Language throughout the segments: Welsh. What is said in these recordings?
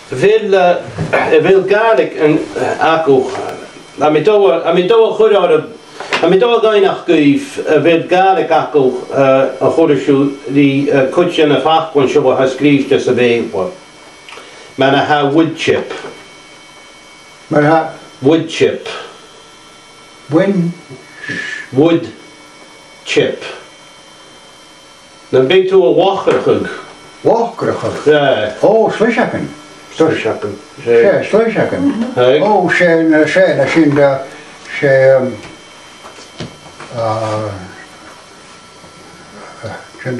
Veel garlic en akku. I mean, do a good out of. I mean, do a guy nach give veel garlic akku a good shoe the kitchen of half one show has grief just a bit what. Man, I have wood chip. Wood chip. When? Wood chip. Dan bent u a wacherig. Wacherig? Ja. Oh, slishaken. Slishaken. Ja, slishaken. Oh, zijn de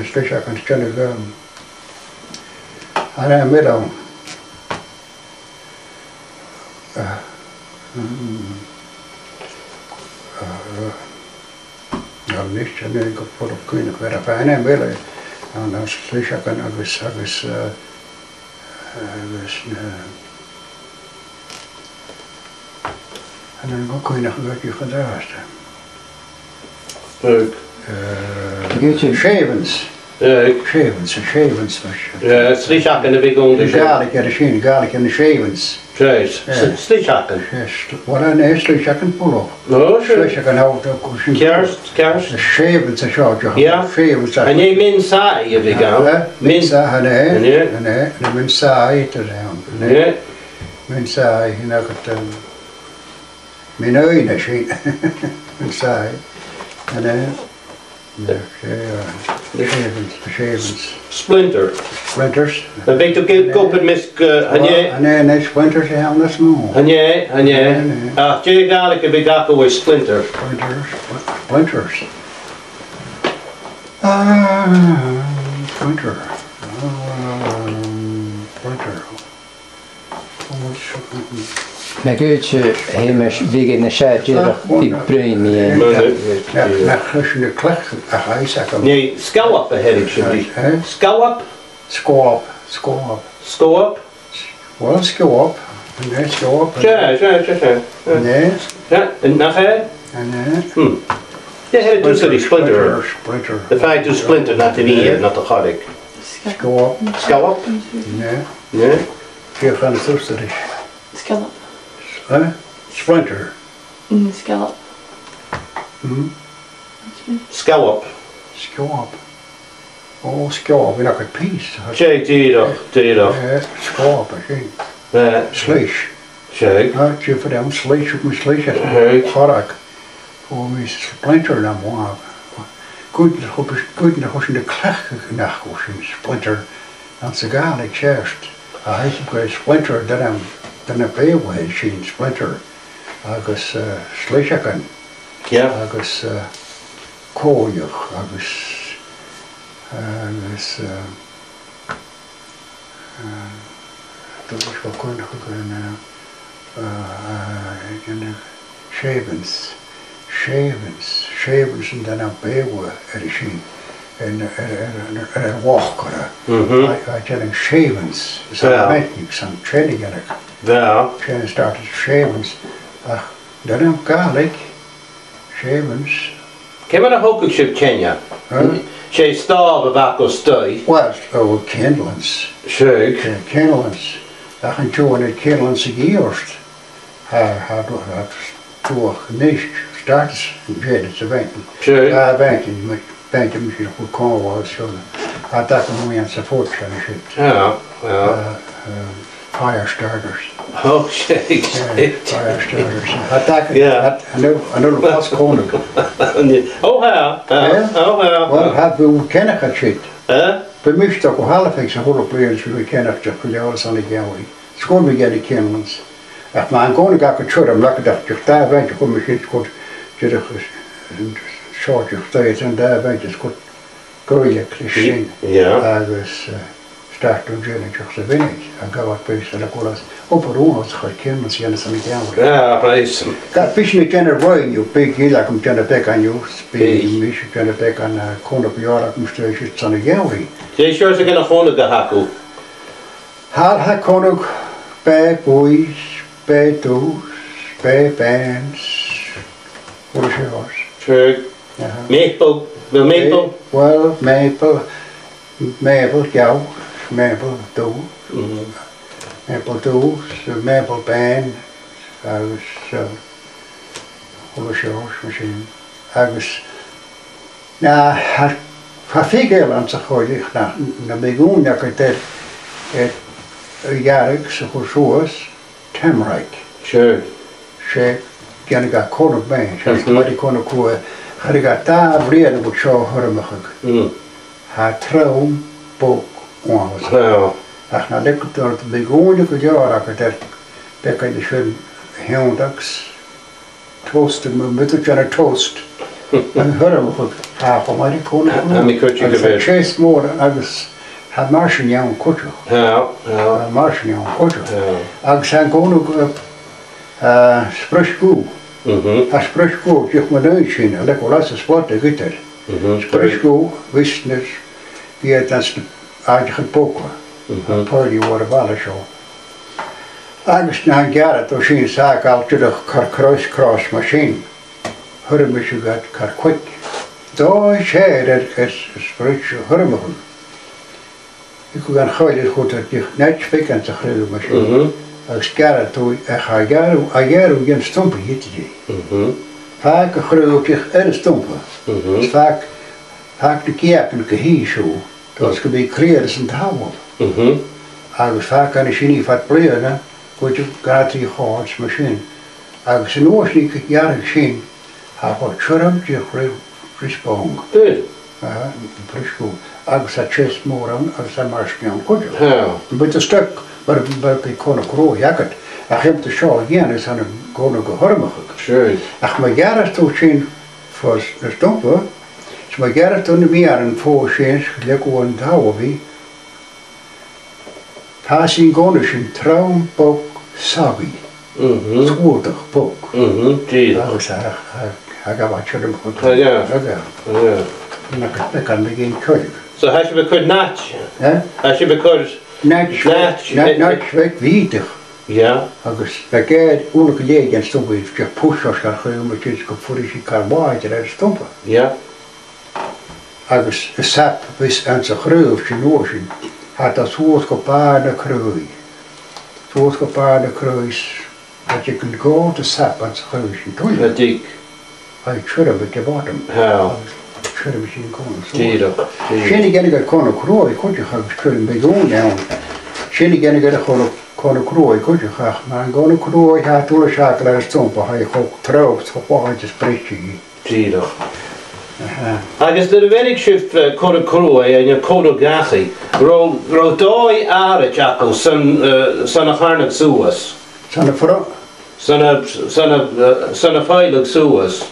slishaken, zijn de aan een middel. Ja, niet, ik heb voor op kunnen werken en willen. En dan slis ik en agus en dan ook kun je nog een beetje gedraaid. Leuk. Shavens. Shavens was je. Ja, slishaken heb ik onder. Garlic en de shavens. Juist, slishaken. Nee, slishaken polo. Oh, slishaken houdt ook. Kerst. De shavens is ook. Ja. En je min saai heb ik al. Min saai, nee. De min saai te zijn. Nee. Min saai, en ook het min oeien zien. Min saai. En de shavens. Splinters. Dan weet je ook kopen met nee, splinters helemaal dat nog. Nee. Ah, je garlic heb ik ook alweer splinter. Splinters. Splinter. Meg uitje helemaal wegen de schijtje die bruin mee. Ja, als je de klech gaat nee, scallop heb ik zoiets. Scallop? Scoop? Wel, scoop. Nee, scoop. Ja. Nee. Ja, en nog hè? Nee. Ja, het doet zo die splinter. De feit doet splinter not de niet, not de garlic. Scoop. Scallop? Nee. Je gaat het toesterisch. Scallop. Splinter. Scallop. Scallop. Scallop. Oh, scallop. En ook het pies. Check, die toch. Scallop, zie. Slish. Check. Je verdammt slish op mijn slish. Garak. Voor mijn splinter dan maar. Goed nog eens in de klech genacht als een splinter. Dan ze garlic juist. Hij is een splinter dan een beelwees zien splinter. Agus slishaken. Ja. Agus kooiig. Agus dat is wel kundig shavens en dan een beelwe zien. En walkeren. Hij had shavens. Zo'n metnik, zo'n training en ik. Ja. Toen started shavens. Dan een garlic. Shavens. Ken je nog ook een schip Kenya? She starve vakko stui. Well, kindlens. Check. Kindlens. Dat gaan toen het kindlens eerst. Hij toen niet starten. Het ze weten. Check. Ja, weten misschien nog goed komen was. Hij dacht nog niet aan zijn voet gaan zitten. Ja. Fire starters. Oh, shit. Fire starters. Hij dacht, en nu was koning. Oh, ja. Wel, we kennen het shit. We moesten ook halfwegs een goede players, we kennen het voor jou alles aan de jouw. Schoon we gaan de kinders. Echt, maar een koning gaat het schudden, omdat ik dacht, daar weet je goed, misschien goed, je een soortje tijd en daar weet je goed, groeien, Christine. Ja. Dus start toen je niet zo weinig. En ga wat bezig en dan kon het op een room als het kinders die aan de jouw. Ja, precies. Kijk, als je niet kennen roeien, je pik je dat komt aan de bek aan je, speel je misschien aan de bek aan kon op jaar dat moest je het aan de jouw. Je is juist een gewoon de hakkel. Hij kon ook bij boys, bij doos, bij bands. Hoe is je was? Check. Maple. Wel maple? Well, maple, jou, maple, doe. Maple dús, maple band, agus hula seos machine. Agus na figel an sa choilich na begún jak et jarig sa chusuas Tamraig. Sure. Sé gan ga corn ben, sé mari corn ko chariga ta brian bu seo hormachig. Ha traum bok was. Ja. Ach na lek dort begún ko jara ka der kan de schön heundags toasted met een toast. En hormachig ha mari corn. En mi kutje geweest. Chase more agus ha marschen jou kutje. Ja, ja. Marschen jou kutje. Ja. Agus zijn gewoon sprashku. A sprashku, je moet nooit zien. Lekker laatste sport, de gitter. Sprashku, wistnes, die het als aardige pokken. Een party worden wel zo. Agus na een jaar dat we zien zaak al terug kar cross machine. Hoor me zo gaat kar quick. Daar is hij dat is sprashku hoor me goed. Ik kan gooien goed dat je net spek aan de grote machine. Agus gara toe a garu gen stompe hitte. Vaak groot je stompe. Vaak de kerken ke hier zo. Dat is gebeur creëren zijn tafel. Agus vaak kan je niet wat pleuren, goed je gaat die hoorts machine. Agus een oorsnik jaren gezien, ha wat churm je frispong. Frisko. Agus a chest moran, agus a marschnian goed. Met een stuk. Maar ik kon ook rood jacket. Ik heb de show again is aan een gewoon gehormig. Sure. Ach maar jaren toch zien voor de stompen. Dus maar jaren toen de meer een voorschijn lekker een touw wie. Passing gewoon is een traumbok sabi. Zwoordig bok. Jesus. Hij gaat wat je hem goed. Ja. Ja. En dan kan ik geen keuken. So has je bekud natch? Has je bekud Natch weg wietig. Ja. Agus da gaid únach léig an stompa je pushos gar chuúma tuis go furisí carmáid ar stompa. Ja. Agus is sap vis an sa chruúh sin nósin hat a suas go pár na cruúi. Suas go pár na cruúis dat je kunt go de sap an sa chruúh sin tuin. Ja, dik. Ai churra be ke bottom. Ja. Churra be sin kona. Tíadach. Sinni gennig ar kona cruúi kunti agus churra be gón jaun. Sinni gennig ar kona cruúi kunti chach, maar an gona cruúi ha túla seach ar stompa ha ich ook trouwt go báid is brechi. Tíadach. Agus de verig sif kona cruúi en je kona gachi. Ro dói ára jackal san a charnag suas. San a fro? San a feilig suas.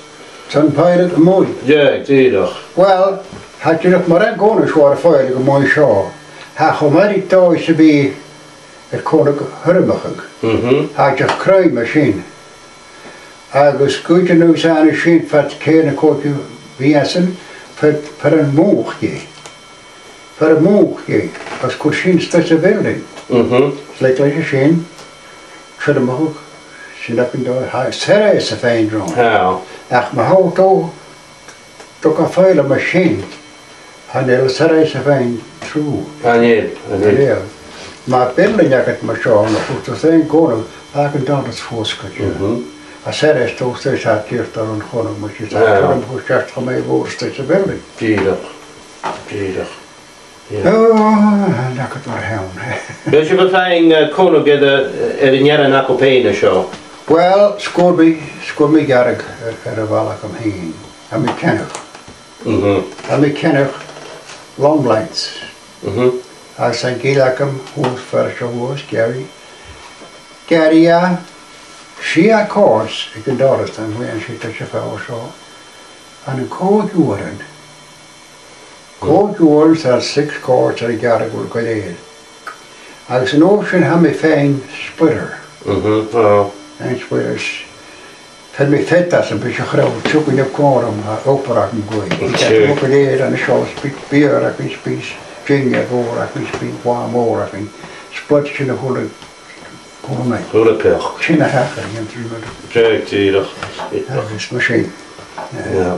San peilig a mói? Ja, tíadach. Wel, had je nog maar een gona zware feilig a mói seo. Ha chomarig dói se bí er kona hurmachig. Had je kruid machine. Agus gúte nu san sin fat céna cóti víasan for an móch For an móch as kur sin stas a building. Slik leis a sin, chudamachig, sin up and down, ha sera is a fein drone. Ach ma hau tó ka feil a machine, han el sera is a fein trú. Anil. Ma building jacket ma seo, na fút a fein góna, ha kan dan as fóskat. A sera is tó stas a tírt ar an chona, ma si sa chudam hús jast cha mei bór stas a building. Tíadach. Jacket war hewn. Bys je befeing kona gyda yn nera nac o pein o sio? Wel, sgwr mi garig ar y falach am hyn. A mi cennych. A mi cennych long lengths. A sa'n gilach am hwrs fyrch o hwrs, Gary. Gary a si a cors i gyndorys yn hwyn si ta si fawr sio. An y cod ywren. Cod ywren sa'r 6 cors ar i garig o'r gwyleir. Agus yn ocean ha mi fein splitter. En splitters. Fed mi fettas yn bys o'ch rhaid twgyn o'ch gwarum a operach yn gwy. Ik heb ook leer aan de show bier ac yn spys ginger fawr ac yn spys wa môr ac yn split sy'n y hwle gwrmau. Hwle pech. Sy'n y hachar yn trwy. Dreg, tíadach. Agus machine. Ja.